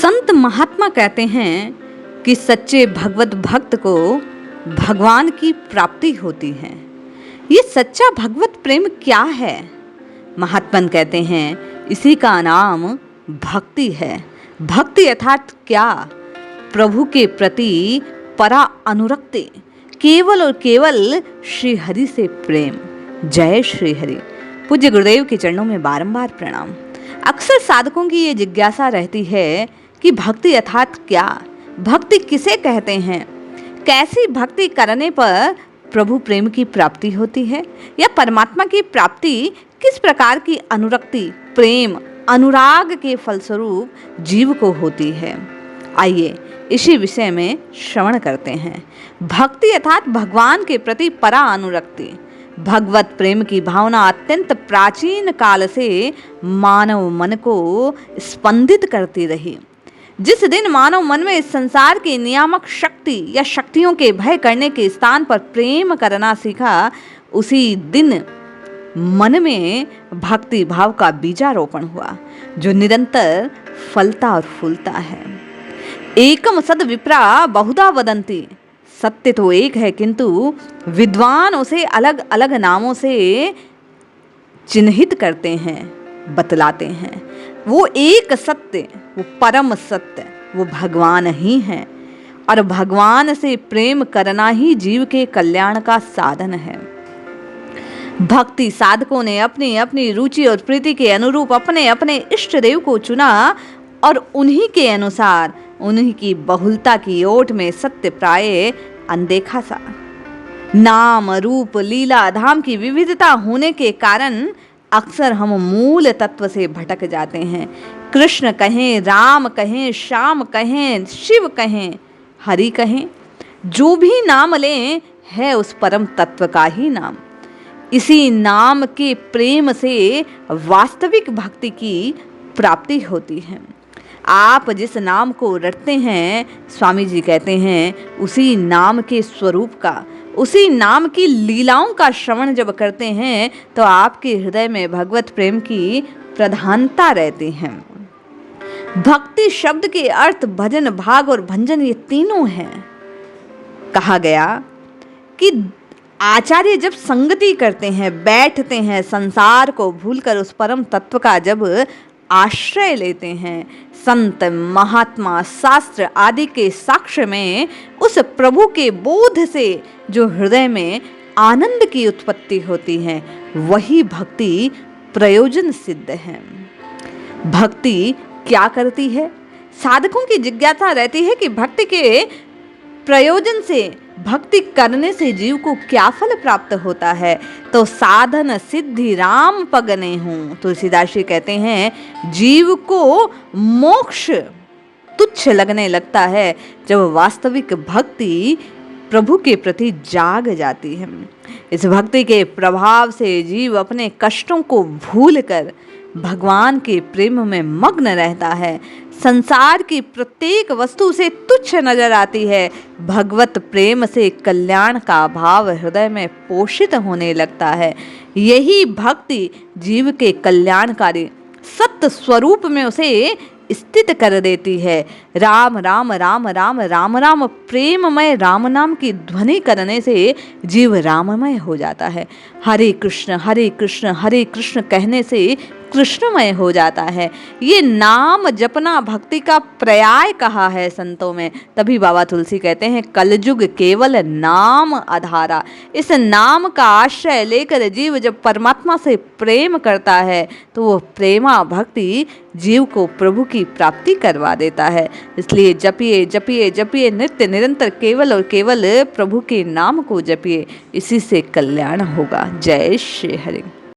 संत महात्मा कहते हैं कि सच्चे भगवत भक्त को भगवान की प्राप्ति होती है। ये सच्चा भगवत प्रेम क्या है? महात्मन कहते हैं इसी का नाम भक्ति है। भक्ति अर्थात क्या? प्रभु के प्रति परा अनुरक्ति, केवल और केवल श्री हरि से प्रेम। जय श्री हरि। पूज्य गुरुदेव के चरणों में बारंबार प्रणाम। अक्सर साधकों की ये जिज्ञासा रहती है कि भक्ति अर्थात क्या? भक्ति किसे कहते हैं? कैसी भक्ति करने पर प्रभु प्रेम की प्राप्ति होती है, या परमात्मा की प्राप्ति किस प्रकार की अनुरक्ति, प्रेम, अनुराग के फलस्वरूप जीव को होती है? आइए इसी विषय में श्रवण करते हैं। भक्ति अर्थात भगवान के प्रति परा अनुरक्ति। भगवत प्रेम की भावना अत्यंत प्राचीन काल से मानव मन को स्पंदित करती रही। जिस दिन मानव मन में इस संसार की नियामक शक्ति या शक्तियों के भय करने के स्थान पर प्रेम करना सीखा, उसी दिन मन में भक्ति भाव का बीजारोपण हुआ, जो निरंतर फलता और फूलता है। एकम सद विप्रा बहुधा वदंती। सत्य तो एक है, किंतु विद्वान उसे अलग अलग नामों से चिन्हित करते हैं, बतलाते हैं। वो एक सत्य, वो परम सत्य, वो भगवान ही है, और भगवान से प्रेम करना ही जीव के कल्याण का साधन है। भक्ति साधकों ने अपनी अपनी रुचि और प्रीति के अनुरूप अपने अपने इष्ट देव को चुना, और उन्हीं के अनुसार उन्हीं की बहुलता की ओट में सत्य प्राय अनदेखा सा। नाम रूप लीला धाम की विविधता होने के कारण अक्सर हम मूल तत्व से भटक जाते हैं। कृष्ण कहें, राम कहें, श्याम कहें, शिव कहें, हरि कहें, जो भी नाम लें है उस परम तत्व का ही नाम। इसी नाम के प्रेम से वास्तविक भक्ति की प्राप्ति होती है। आप जिस नाम को रटते हैं, स्वामी जी कहते हैं, उसी नाम के स्वरूप का, उसी नाम की लीलाओं का श्रवण जब करते हैं तो आपके हृदय में भगवत प्रेम की प्रधानता रहती है। भक्ति शब्द के अर्थ भजन, भाग और भंजन, ये तीनों हैं। कहा गया कि आचार्य जब संगति करते हैं, बैठते हैं, संसार को भूलकर उस परम तत्व का जब आश्रय लेते हैं, संत महात्मा शास्त्र आदि के साक्ष्य में उस प्रभु के बोध से जो हृदय में आनंद की उत्पत्ति होती है, वही भक्ति प्रयोजन सिद्ध है। भक्ति क्या करती है? साधकों की जिज्ञासा रहती है कि भक्ति के प्रयोजन से, भक्ति करने से जीव को क्या फल प्राप्त होता है? तो साधन सिद्धि राम पगने हूँ। तुलसीदास जी कहते हैं जीव को मोक्ष तुच्छ लगने लगता है जब वास्तविक भक्ति प्रभु के प्रति जाग जाती है। इस भक्ति के प्रभाव से जीव अपने कष्टों को भूलकर भगवान के प्रेम में मग्न रहता है। संसार की प्रत्येक वस्तु से तुच्छ नजर आती है। भगवत प्रेम से कल्याण का भाव हृदय में पोषित होने लगता है। यही भक्ति जीव के कल्याणकारी सत्य स्वरूप में उसे स्थित कर देती है। राम राम राम राम राम राम प्रेममय राम नाम की ध्वनि करने से जीव राममय हो जाता है। हरे कृष्ण हरे कृष्ण कहने से कृष्णमय हो जाता है। ये नाम जपना भक्ति का पर्याय कहा है संतों में। तभी बाबा तुलसी कहते हैं कलयुग केवल नाम आधारा। इस नाम का आश्रय लेकर जीव जब परमात्मा से प्रेम करता है तो वो प्रेमा भक्ति जीव को प्रभु की प्राप्ति करवा देता है। इसलिए जपिए जपिए जपिए नित्य निरंतर केवल और केवल प्रभु के नाम को जपिए, इसी से कल्याण होगा। जय श्री हरि।